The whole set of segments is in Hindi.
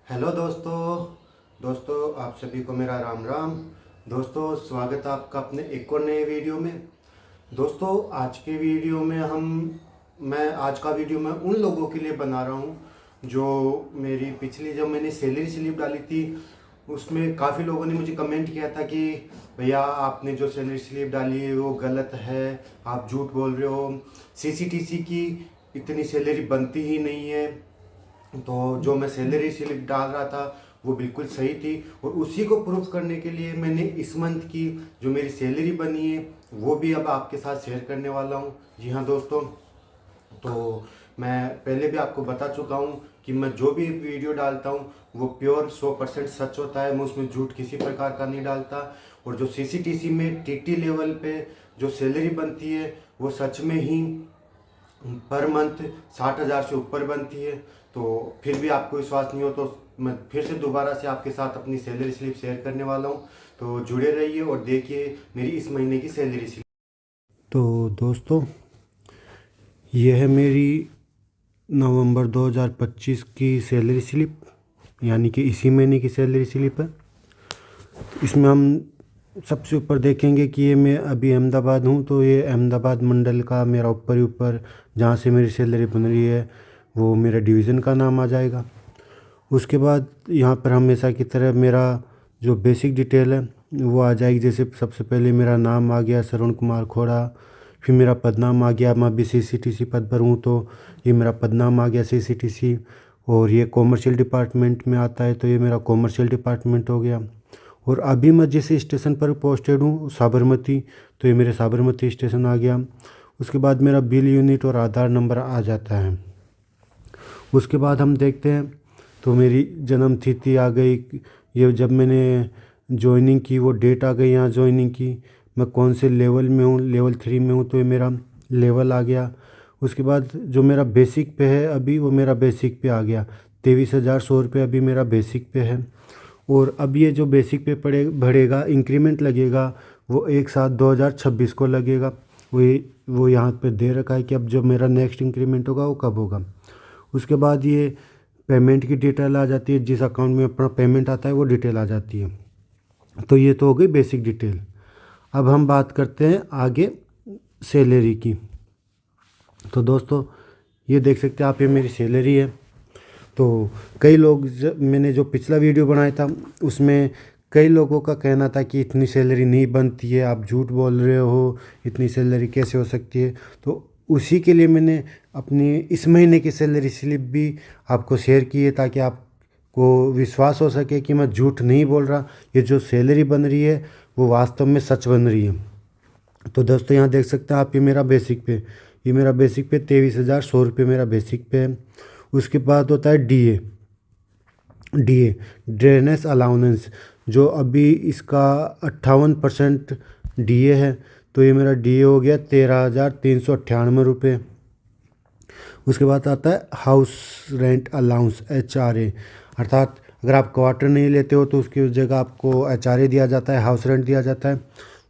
हेलो दोस्तों आप सभी को मेरा राम राम। दोस्तों स्वागत है आपका अपने एक और नए वीडियो में। दोस्तों आज के वीडियो में मैं आज का वीडियो मैं उन लोगों के लिए बना रहा हूँ जो मेरी पिछली जब मैंने सैलरी स्लिप डाली थी उसमें काफ़ी लोगों ने मुझे कमेंट किया था कि भैया आपने जो सैलरी स्लिप डाली है वो गलत है, आप झूठ बोल रहे हो, सीसीटीसी की इतनी सैलरी बनती ही नहीं है। तो जो मैं सैलरी स्लिप डाल रहा था वो बिल्कुल सही थी और उसी को प्रूफ करने के लिए मैंने इस मंथ की जो मेरी सैलरी बनी है वो भी अब आपके साथ शेयर करने वाला हूँ। जी हाँ दोस्तों, तो मैं पहले भी आपको बता चुका हूँ कि मैं जो भी वीडियो डालता हूँ वो प्योर 100% सच होता है, मैं उसमें झूठ किसी प्रकार का नहीं डालता। और जो सीसीटीसी में टीटी लेवल पे जो सैलरी बनती है वो सच में ही पर मंथ 60,000 से ऊपर बनती है। तो फिर भी आपको विश्वास नहीं हो तो मैं फिर से दोबारा से आपके साथ अपनी सैलरी स्लिप शेयर करने वाला हूँ, तो जुड़े रहिए और देखिए मेरी इस महीने की सैलरी स्लिप। तो दोस्तों ये है मेरी नवंबर 2025 की सैलरी स्लिप, यानी कि इसी महीने की सैलरी स्लिप है। इसमें हम सबसे ऊपर देखेंगे कि ये मैं अभी अहमदाबाद हूँ, तो ये अहमदाबाद मंडल का मेरा ऊपर ही ऊपर जहाँ से मेरी सैलरी बन रही है वो मेरा डिवीज़न का नाम आ जाएगा। उसके बाद यहाँ पर हमेशा की तरह मेरा जो बेसिक डिटेल है वो आ जाएगी। जैसे सबसे पहले मेरा नाम आ गया श्रवण कुमार खोड़ा, फिर मेरा पदनाम आ गया, मैं अभी सीसीटीसी पद पर हूँ तो ये मेरा पदनाम आ गया सीसीटीसी। और ये कॉमर्शियल डिपार्टमेंट में आता है तो ये मेरा कॉमर्शियल डिपार्टमेंट हो गया। और अभी मैं जिस स्टेशन पर पोस्टेड हूँ साबरमती, तो ये मेरे साबरमती स्टेशन आ गया। उसके बाद मेरा बिल यूनिट और आधार नंबर आ जाता है। उसके बाद हम देखते हैं तो मेरी जन्म तिथि आ गई, ये जब मैंने ज्वाइनिंग की वो डेट आ गई, यहाँ ज्वाइनिंग की मैं कौन से लेवल में हूँ, लेवल 3 में हूँ तो ये मेरा लेवल आ गया। उसके बाद जो मेरा बेसिक पे है अभी वो मेरा बेसिक पे आ गया, 23,100 रुपये अभी मेरा बेसिक पे है। और अब ये जो बेसिक पे बढ़ेगा, इंक्रीमेंट लगेगा वो 1/7/2026 को लगेगा। वो यहाँ पे दे रखा है कि अब जो मेरा नेक्स्ट इंक्रीमेंट होगा वो कब होगा। उसके बाद ये पेमेंट की डिटेल आ जाती है, जिस अकाउंट में अपना पेमेंट आता है वो डिटेल आ जाती है। तो ये तो हो गई बेसिक डिटेल। अब हम बात करते हैं आगे सैलरी की। तो दोस्तों ये देख सकते हैं आप, ये मेरी सैलरी है। तो कई लोग मैंने जो पिछला वीडियो बनाया था उसमें कई लोगों का कहना था कि इतनी सैलरी नहीं बनती है, आप झूठ बोल रहे हो, इतनी सैलरी कैसे हो सकती है। तो उसी के लिए मैंने अपनी इस महीने की सैलरी स्लिप भी आपको शेयर की है ताकि आपको विश्वास हो सके कि मैं झूठ नहीं बोल रहा, ये जो सैलरी बन रही है वो वास्तव में सच बन रही है। तो दोस्तों यहाँ देख सकते हैं आप, ये मेरा बेसिक पे 23,100 रुपये मेरा बेसिक पे है। उसके बाद होता है डीए ड्रेनेस अलाउंस, जो अभी इसका 58% डीए है, तो ये मेरा डीए हो गया 13,398 रुपये। उसके बाद आता है हाउस रेंट अलाउंस HRA, अर्थात अगर आप क्वार्टर नहीं लेते हो तो उसकी जगह आपको HRA दिया जाता है, हाउस रेंट दिया जाता है।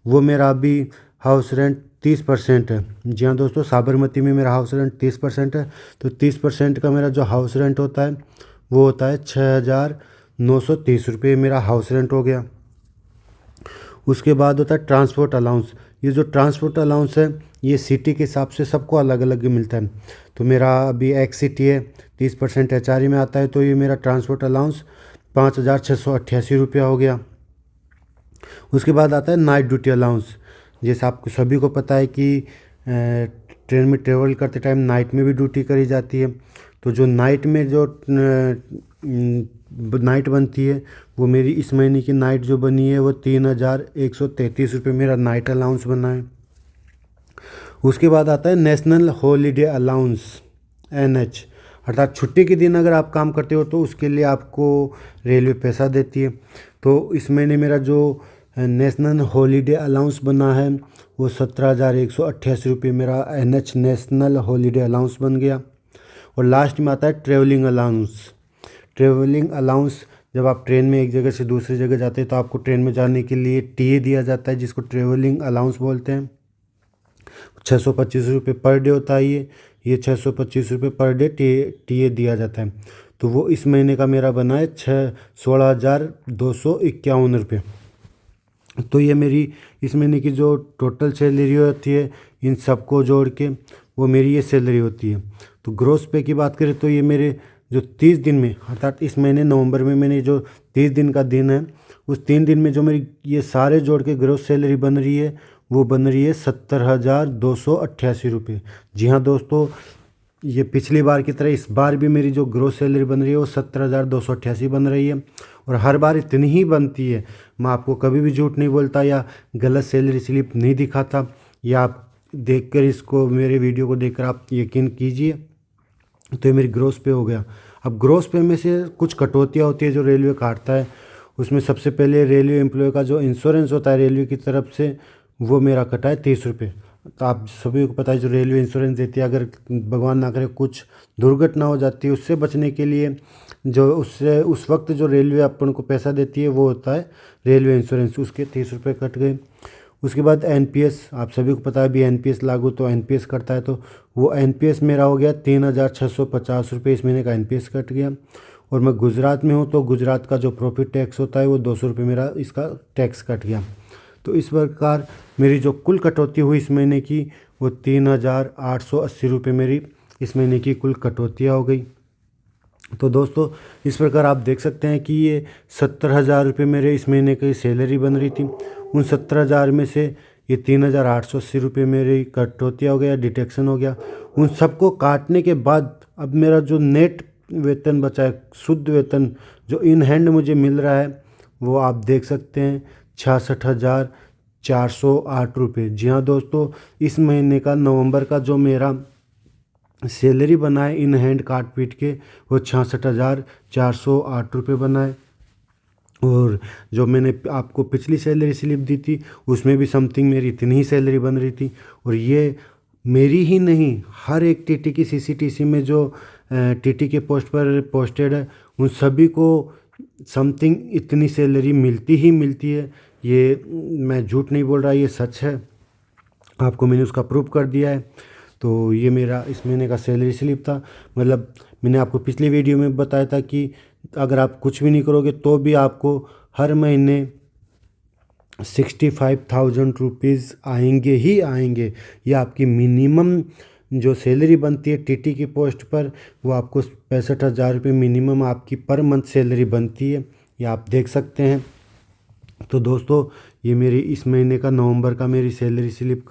वो मेरा अभी हाउस रेंट 30% है। जी हाँ दोस्तों, साबरमती में मेरा हाउस रेंट 30% है। तो 30% का मेरा जो हाउस रेंट होता है वो होता है 6,930 रुपये मेरा हाउस रेंट हो गया। उसके बाद होता है ट्रांसपोर्ट अलाउंस। ये जो ट्रांसपोर्ट अलाउंस है ये सिटी के हिसाब से सबको अलग अलग मिलता है। तो मेरा अभी एक्स सिटी है, 30% HRA में आता है, तो ये मेरा ट्रांसपोर्ट अलाउंस 5,688 रुपया हो गया। उसके बाद आता है नाइट ड्यूटी अलाउंस। जैसे आपको सभी को पता है कि ट्रेन में ट्रेवल करते टाइम नाइट में भी ड्यूटी करी जाती है। तो जो नाइट में जो नाइट बनती है वो मेरी इस महीने की नाइट जो बनी है वो 3,133 रुपये मेरा नाइट अलाउंस बना है। उसके बाद आता है नेशनल हॉलीडे अलाउंस NH, अर्थात छुट्टी के दिन अगर आप काम करते हो तो उसके लिए आपको रेलवे पैसा देती है। तो इस महीने मेरा जो नेशनल हॉलीडे अलाउंस बना है वो 17,188 रुपये मेरा NH नेशनल हॉलीडे अलाउंस बन गया। और लास्ट में आता है ट्रेवलिंग अलाउंस। जब आप ट्रेन में एक जगह से दूसरी जगह जाते हैं तो आपको ट्रेन में जाने के लिए टीए दिया जाता है, जिसको ट्रेवलिंग अलाउंस बोलते हैं। 625 रुपये पर डे होता है ये 625 रुपये पर डे टीए दिया जाता है। तो वो इस महीने का मेरा बना है 16,251 रुपये। तो ये मेरी इस महीने की जो टोटल सैलरी होती है इन सबको जोड़ के वो मेरी ये सैलरी होती है। तो ग्रोस पे की बात करें तो ये मेरे जो 30 दिन में अर्थात इस महीने नवंबर में मैंने जो 30 दिन का दिन है उस 3 दिन में जो मेरी ये सारे जोड़ के ग्रोस सैलरी बन रही है वो बन रही है 70,288 रुपये। जी हाँ दोस्तों, ये पिछली बार की तरह इस बार भी मेरी जो ग्रोस सैलरी बन रही है वो 70,288 बन रही है और हर बार इतनी ही बनती है। मैं आपको कभी भी झूठ नहीं बोलता या गलत सैलरी स्लिप नहीं दिखाता, या आप देखकर इसको मेरे वीडियो को देखकर आप यकीन कीजिए। तो ये मेरी ग्रोस पे हो गया। अब ग्रोस पे में से कुछ कटौतियाँ होती है जो रेलवे काटता है। उसमें सबसे पहले रेलवे एम्प्लॉय का जो इंश्योरेंस होता है रेलवे की तरफ से वो मेरा कटा है 30 रुपये। तो आप सभी को पता है जो रेलवे इंश्योरेंस देती है, अगर भगवान ना करे कुछ दुर्घटना हो जाती है उससे बचने के लिए जो उससे उस वक्त जो रेलवे अपन को पैसा देती है वो होता है रेलवे इंश्योरेंस, उसके 30 रुपये कट गए। उसके बाद एनपीएस, आप सभी को पता है अभी एनपीएस लागू, तो एनपीएस कटता है तो वो एनपीएस मेरा हो गया 3,650 रुपये, इस महीने का एनपीएस कट गया। और मैं गुजरात में हूँ तो गुजरात का जो प्रॉफिट टैक्स होता है वो 200 रुपये मेरा इसका टैक्स कट गया। तो इस प्रकार मेरी जो कुल कटौती हुई इस महीने की वो 3,880 रुपये मेरी इस महीने की कुल कटौतियाँ हो गई। तो दोस्तों इस प्रकार आप देख सकते हैं कि ये 70,000 रुपये मेरे इस महीने की सैलरी बन रही थी। उन 70,000 में से ये 3,880 रुपये मेरी कटौतियाँ हो गया, डिटेक्शन हो गया। उन सबको काटने के बाद अब मेरा जो नेट वेतन बचा है, शुद्ध वेतन जो इन हैंड मुझे मिल रहा है वो आप देख सकते हैं 66,408 रुपये। जी हाँ दोस्तों, इस महीने का नवंबर का जो मेरा सैलरी बना है इन हैंड काट पीट के वो 66,408 रुपये बना है। और जो मैंने आपको पिछली सैलरी स्लिप दी थी उसमें भी समथिंग मेरी इतनी ही सैलरी बन रही थी। और ये मेरी ही नहीं, हर एक टीटी की सीसीटीसी में जो टीटी के पोस्ट पर पोस्टेड है उन सभी को समथिंग इतनी सैलरी मिलती ही मिलती है। ये मैं झूठ नहीं बोल रहा, ये सच है, आपको मैंने उसका प्रूफ कर दिया है। तो ये मेरा इस महीने का सैलरी स्लिप था। मतलब मैंने आपको पिछली वीडियो में बताया था कि अगर आप कुछ भी नहीं करोगे तो भी आपको हर महीने 65,000 रुपीज़ आएंगे ही आएंगे। ये आपकी मिनिमम जो सैलरी बनती है टीटी की पोस्ट पर वो आपको 65,000 रुपये मिनिमम आपकी पर मंथ सैलरी बनती है, ये आप देख सकते हैं। तो दोस्तों ये मेरी इस महीने का नवंबर का मेरी सैलरी स्लिप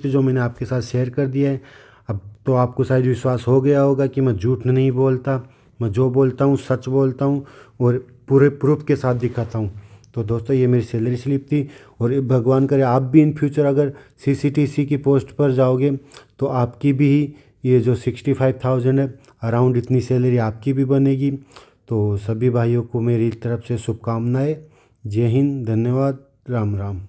थी जो मैंने आपके साथ शेयर कर दिया है। अब तो आपको शायद विश्वास हो गया होगा कि मैं झूठ नहीं बोलता, मैं जो बोलता हूँ सच बोलता हूँ और पूरे प्रूफ के साथ दिखाता हूँ। तो दोस्तों ये मेरी सैलरी स्लिप थी। और भगवान करे आप भी इन फ्यूचर अगर सीसीटीसी की पोस्ट पर जाओगे तो आपकी भी ये जो 65,000 है अराउंड इतनी सैलरी आपकी भी बनेगी। तो सभी भाइयों को मेरी तरफ से शुभकामनाएं। जय हिंद, धन्यवाद, राम राम।